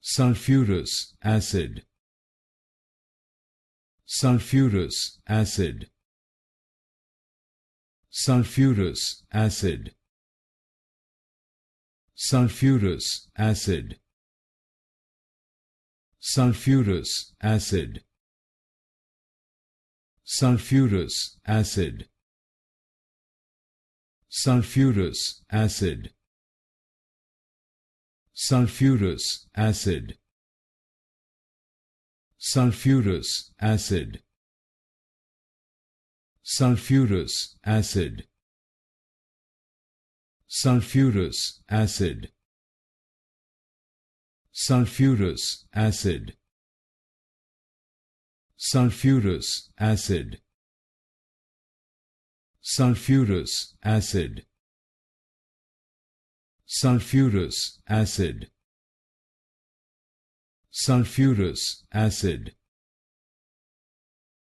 sulfurous acid, sulfurous acid, sulfurous acid, sulfurous acid, sulfurous acid, sulfurous acid, sulfurous acid, sulfurous acid, sulfurous acid, sulfurous acid, sulfurous acid, sulfurous acid, sulfurous acid, sulfurous acid, sulfurous acid, sulfurous acid,